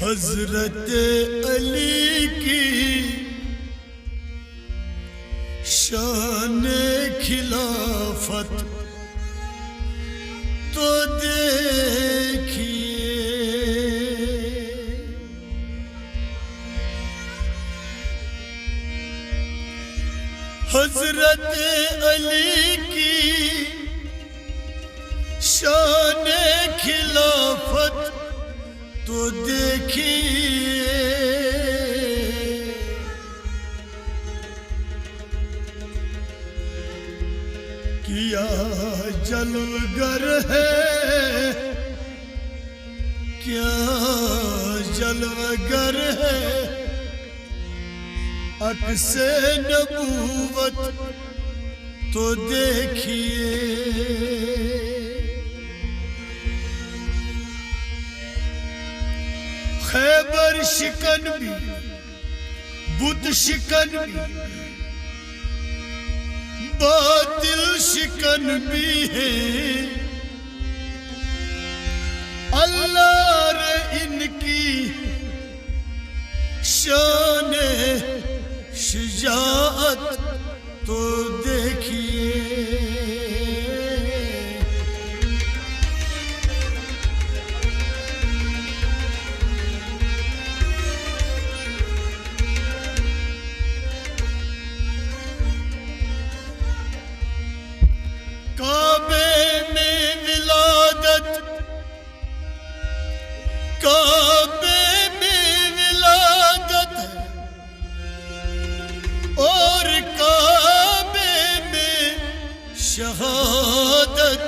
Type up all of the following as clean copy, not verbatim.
हजरत अली की शान खिलाफत तो देखिए, हजरत अली की शान खिलाफत तो देखिए, किया जलवगर है, क्या जलवगर है, अक्से नबूवत तो देखिए। खैबर शिकन भी, बुत शिकन भी, बातिल शिकन भी है, अल्लाह रे इनकी शान शुजाअत तो देखिए। काबे में विलादत, काबे में विलादत और काबे में शहादत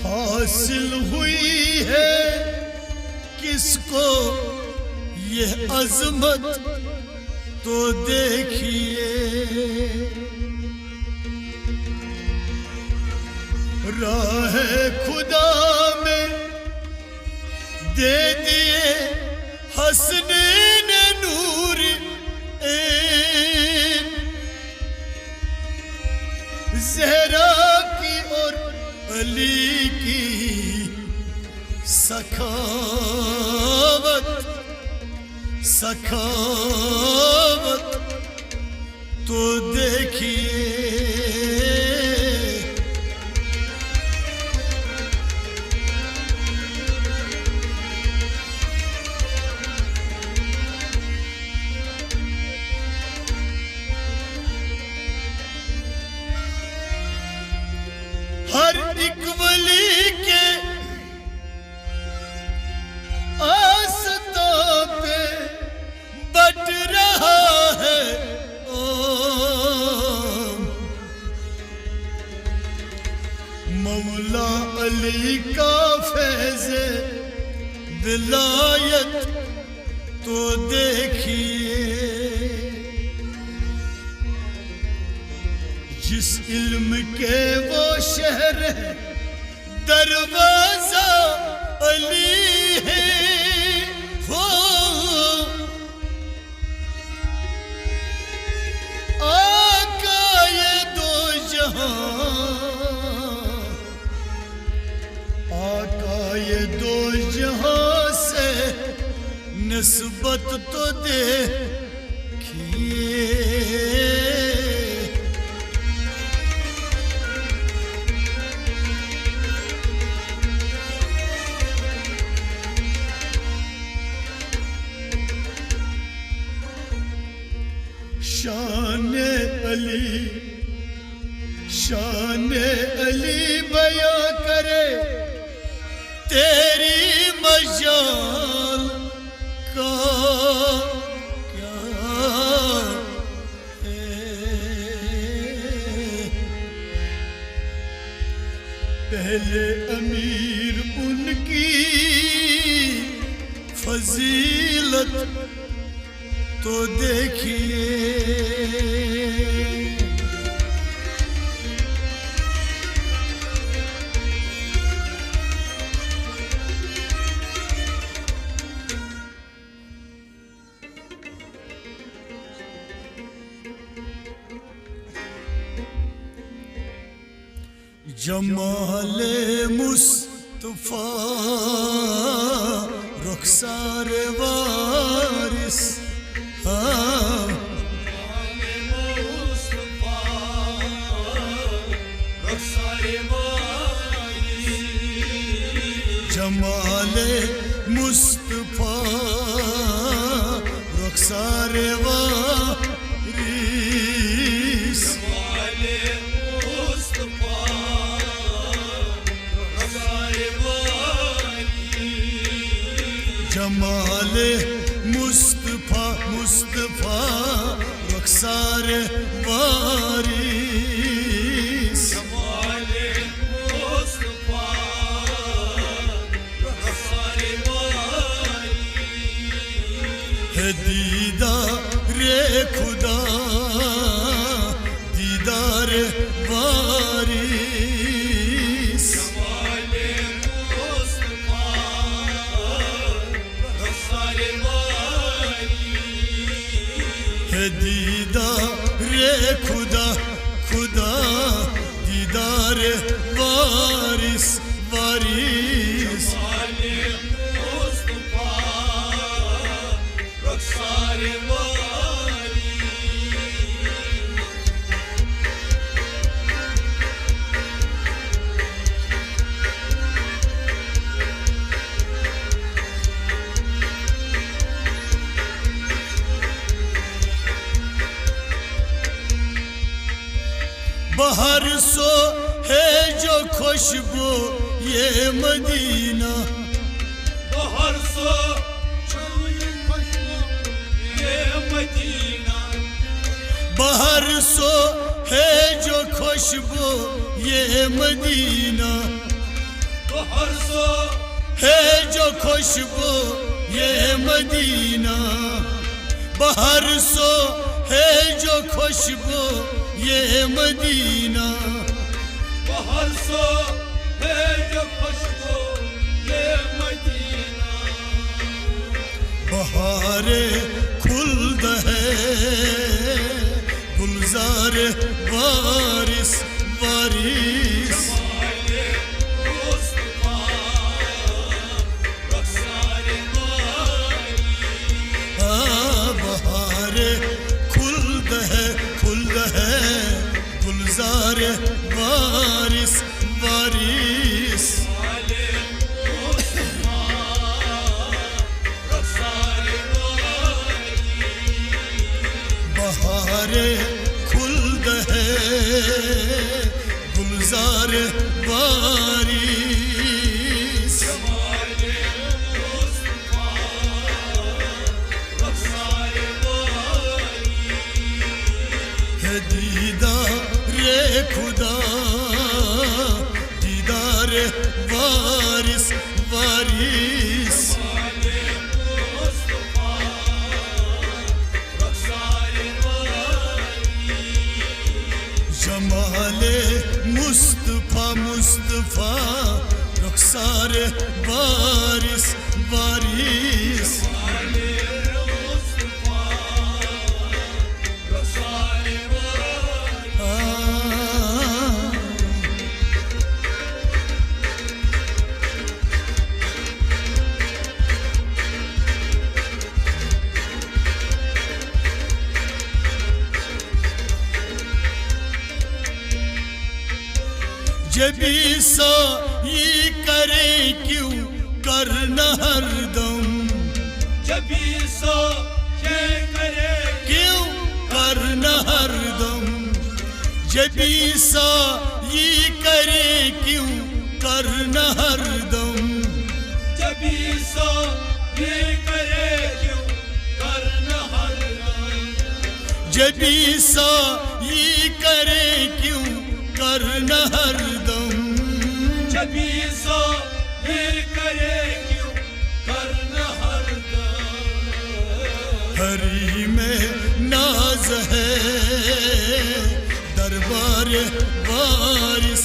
हासिल हुई है किसको यह अजमत तो देखिए। राह खुदा में दे दिए हसनैन नूर ज़हरा की और अली की सखावत, सखावत तो देखिए। हर एक वली के आस्था पे बट रहा है मौला अली का फैज़ विलायत तो देखिए। जिस इल्म के वो शहर है दरवाजा अली है, वो आका ये दो जहां, आका ये दो जहां से निस्बत तो देखिए। शान अली, शान अली बयां करे तेरी मजाल का क्या है। पहले अमीर उनकी फजीलत तो देखिए, जमाले मुस्तफा रुखसार वारिस, जमाले मुस्तफा रुखसार वारिस, जमाले मुस्तफा मुस्तफा रुखसार वारिस, जमाले मुस्तफा रुखसार वारिस, है दीदारे खुदा दीदार वारिस, जमाले मुस्तफा रुखसार वारिस, है दीदारे खुदा खुदा दीदार वारिस वारिस, जमाले मुस्तफा रुखसार वारिस, बाहर सो है जो खुशबू ये मदीना, बाहर सो छुई खुशबू ये मदीना, बाहर सो है जो खुशबू ये मदीना, बाहर सो है जो खुशबू ये मदीना, बाहर सो है जो खुशबू ये मदीना, बाहर सो है जो खुशबू ये मदीना, बहारे खुल्द है गुलजार वारिस वारिस, जमाले मुस्तफा रुखसार वारिस, बहारे खुल्द है गुलजार वारिस वारिस, जमाले मुस्तफा रुखसार वारिस, बहारे खुल्द है गुलजार वारिस, जमाले मुस्तफा रुखसार वारिस, है दीदारे खुदा दीदार वारिस वारिस, जमाले मुस्तफा रुखसार वारिस, जमाले मुस्तफा मुस्तफा रुखसार वारिस वारिस, जमाले मुस्तफा रुखसार वारिस, जबी सा ये करे क्यों करना हरदम, जबी सो ये करे क्यों करना हरदम, जबी सा ये करे क्यों करना हरदम, जबी सो ये करे क्यों करना हरदम, जबी सा ये करे क्यों करना हरदम, जब सो ये करे क्यों कर्न हरदम हरी में नाज है दरबार वारिस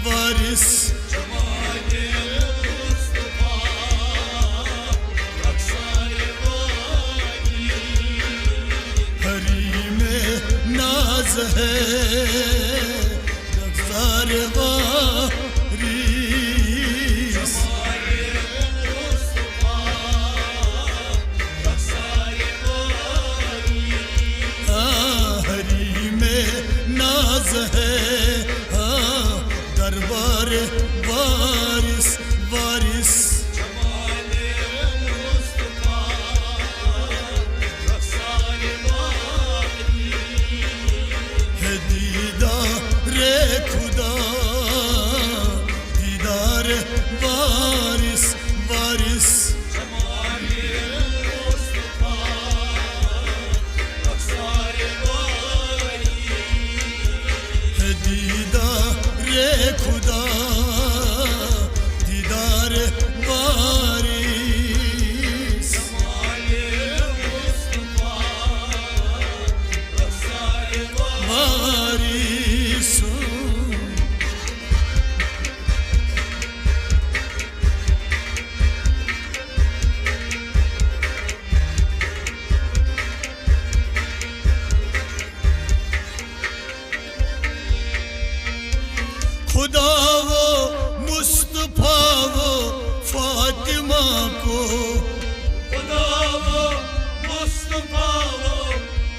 वारिस जमाले मुस्तफा रखसारे वाली हरी में नाज है दरबार वारिस जमाले मुस्तफा रखसारे वाली हरी में नाज है दरबार वारिस वारिस जमाले मुस्तफा रखसारे वाली है दीदार खुदा दीदार वारिस वारिस जमाले मुस्तफा रखसारे वाली है दीदार खुदा दीदार वारिस जमाले मुस्तफा रखसारे वारिस खुदा वो मुस्तफा वो फातिमा को खुदा वो मुस्तफा वो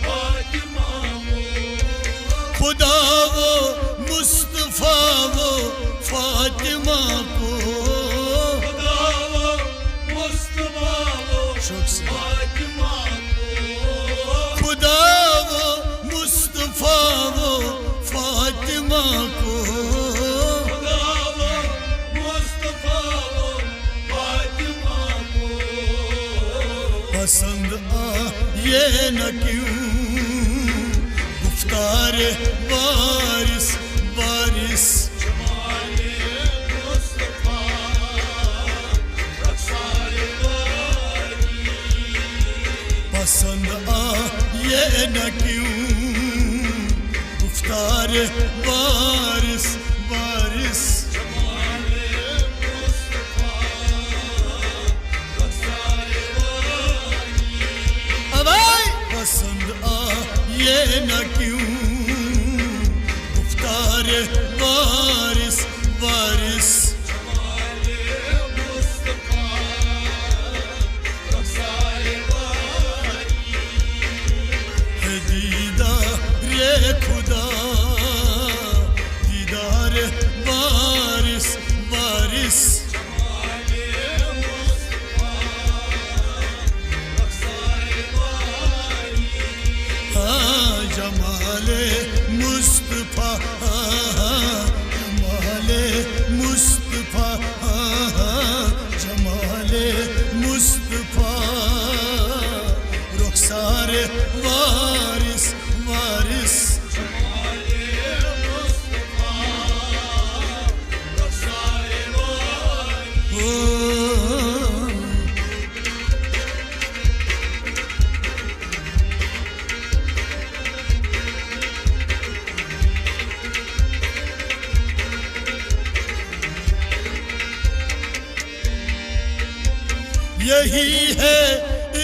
फातिमा को खुदा वो मुस्तफा वो फातिमा को खुदा वो मुस्तफा वो शौक से फातिमा को खुदा वो मुस्तफा वो फातिमा को खुदा वो मुस्तफा वो फातिमा को पसंद आए न क्यों गुफ्तार वारिस वारिस जमाले मुस्तफा रखसारे वाली पसंद आए न क्यों गुफ्तार वारिस वारिस जमाले मुस्तफा रखसारे वाली अबाई पसंद आए न क्यों गुफ्तार वारिस वारिस जमाले मुस्तफा रखसारे वाली है दीदार खुदा दीदार वारिस वारिस जमाले मुस्तफा रखसारे वाली जमाले मुस्तफा जमाले मुस्तफा जमाले मुस्तफा रुखसार वारिस वारिस जमाले मुस्तफा रखसारे वाली ओ यही है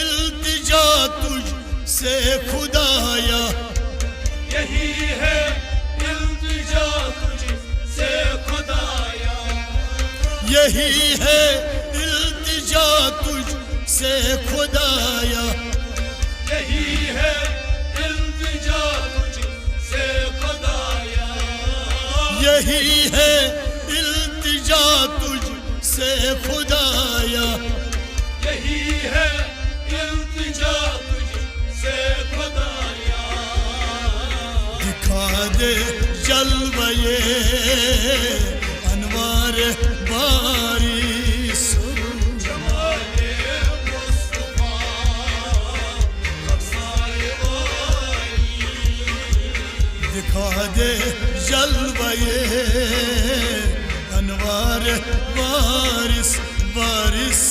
इल्तिजा तुझ से खुदाया यही है इल्तिजा तुझसे खुदाया यही है इल्तिजा तुझ से खुदाया यही है इल्तिजा तुझसे खुदाया यही है इल्तिजा तुझ से खुदाया यही है इल्तिजा तुझसे खुदाया दिखा दे जलवे अनवार बारिश जमाले मुस्तफा रखसारे वाली दिखा दे जलवे अनवार वारिस वारिस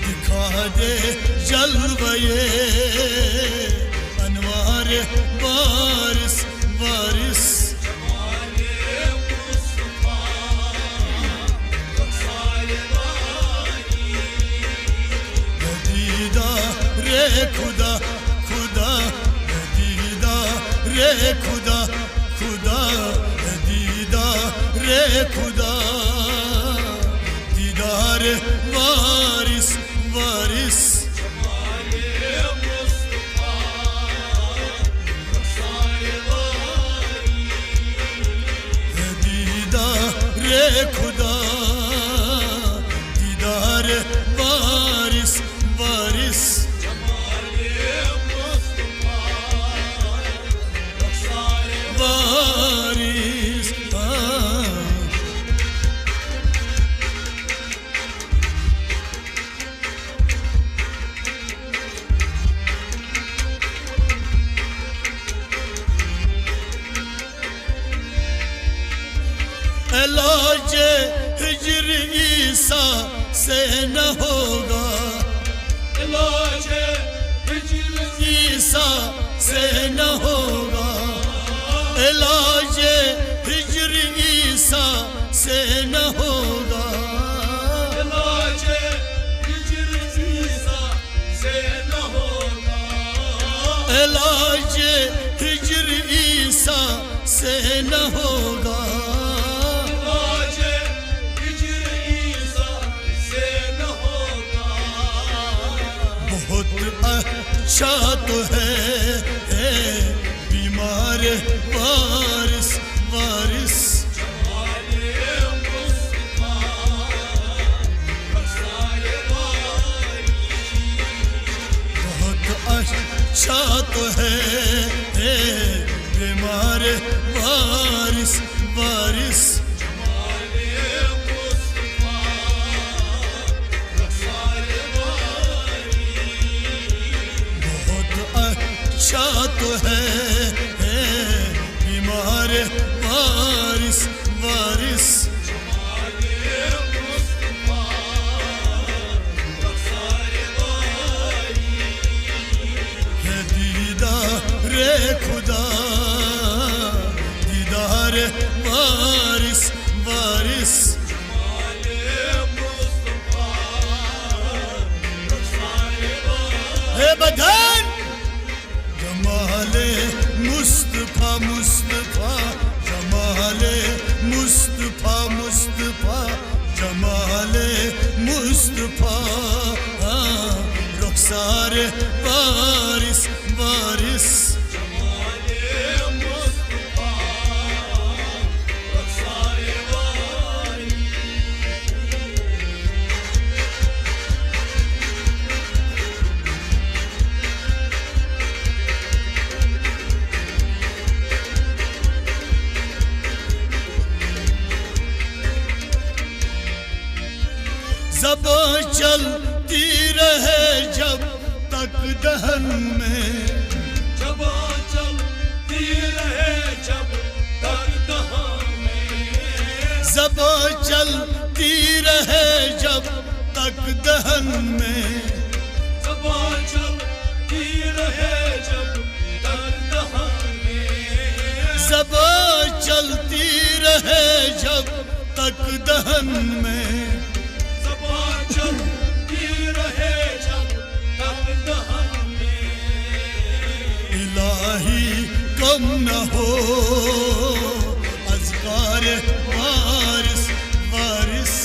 दिखा दे जलवे अनवार वारिस वारिस रे खुदा खुदा दीदा रे खुदा खुदा दीदा रे खुदा दीदार वारिस वारिस दीदा रे खुदा दीदार वारिस वारिस वारिस इलाज हिजर ईसा से न होगा इलाज हिजर ईसा से न होगा इलाज हिजर ईसा से न होगा इलाज हिजर ईसा से न होगा इलाज हिजर ईसा से न होगा इलाज हिजर ईसा से न होगा बहुत अच्छा तो है बीमार वारिस वारिस बहुत अच्छा तो है बीमार वारिस वारिस बहुत अच्छा तो है बीमार वारिस वारिस है दीदार खुदा दीदार वारिस वारिस है बदन जमाले मुस्तफा मुस्तफा जमाले मुस्तफा मुस्तफा जमाले मुस्तफा रुखसार वारिस वारिस ज़बां चलती रहे जब तक दहन में ज़बां चलती रहे जब तक दहन में ज़बां चलती रहे जब तक दहन में ज़बां चलती रहे जब तक दहन में ज़बां चलती रहे जब तक दहन में इलाही कम न हो अज़कार वारिस वारिस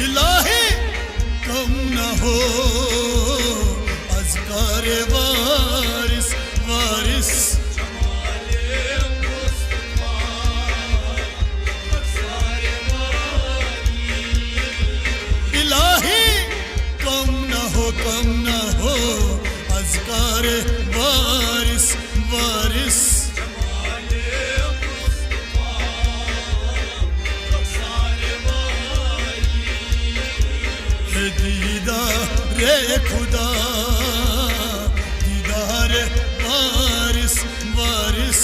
इलाही कम न हो अज़कार वारिस वारिस कम न हो अज़कार वारिस वारिस रे खुदा दीदार वारिस वारिस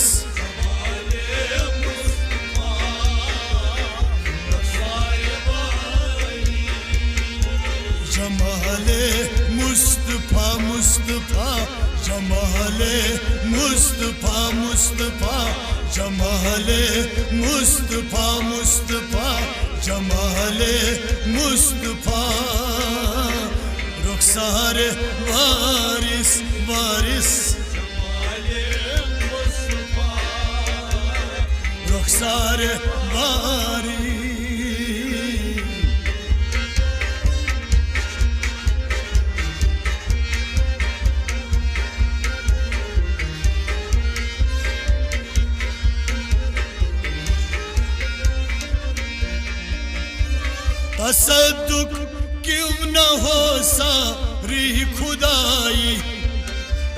जमाले मुस्तफा मुस्तफा जमाले मुस्तफा मुस्तफा जमाले मुस्तफा मुस्तफा जमाले मुस्तफा रुखसार वारिस वारिस रुखसार वारिस तसद्दुक क्यों न हो सारी खुदाई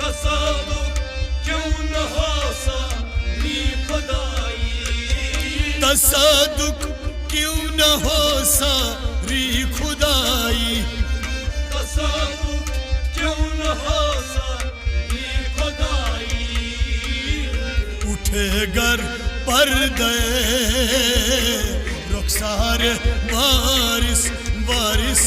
तसद्दुक क्यों न हो सारी खुदाई तसद्दुक क्यों न हो सारी खुदाई तसद्दुक क्यों न हो सारी खुदाई उठे घर पर गए रुखसार वारिस वारिस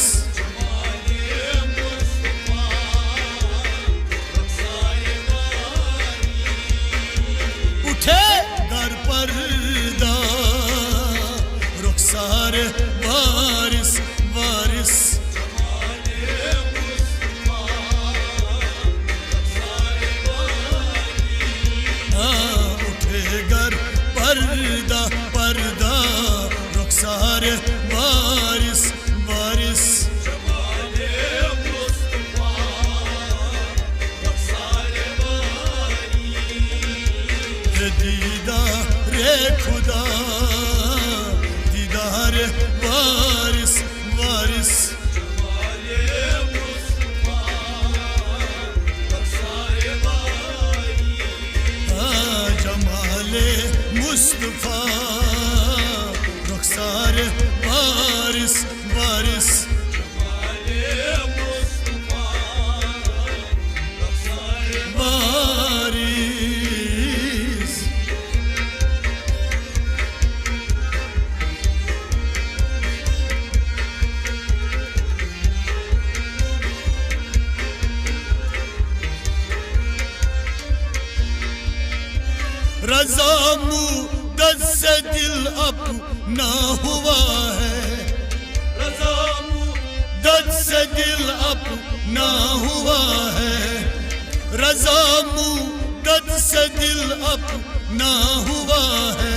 उठे घर पर रुखसार वारिस वारिस उठे घर पर्दा पर्दा रुखसार वारिस वारिस दीदार खुदा दीदार वारिस वारिस जमाले मुस्तफा रुखसार वारिस वारिस वारिस रज़ा मुदद से दिल अपना हुआ है रज़ा मुदद से दिल अपना हुआ है रज़ा मुदद से दिल अपना हुआ है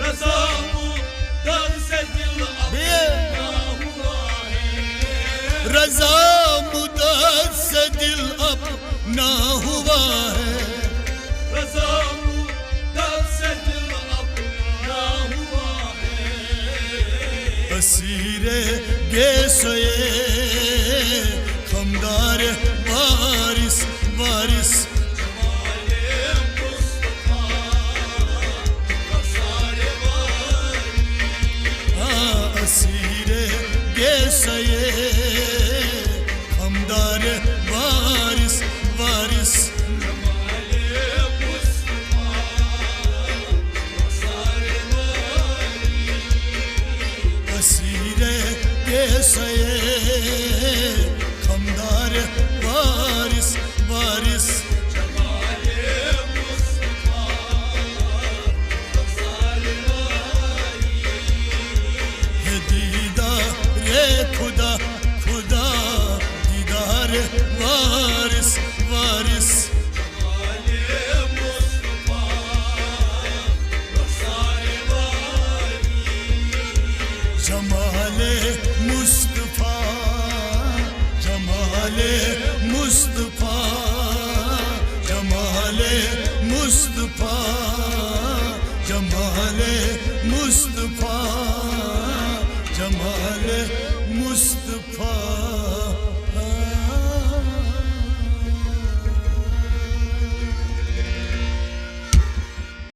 रज़ा मुदद से दिल अपना हुआ है रज़ा मुदद से दिल अपना हुआ है रज़ा मुदद से दिल अपना हुआ है असीरे गेसोए खमदार वारिस वारिस असीरे गेसोए खमदार वारिस वारिस असीरे गेसोए खमदार वारिस वारिस दीदार खुदा खुदा दीदार वारिस वारिस जमाले मुस्तफा जमाले मुस्तफा जमाले मुस्तफा जमाले मुस्तफा जमाले मुस्तफा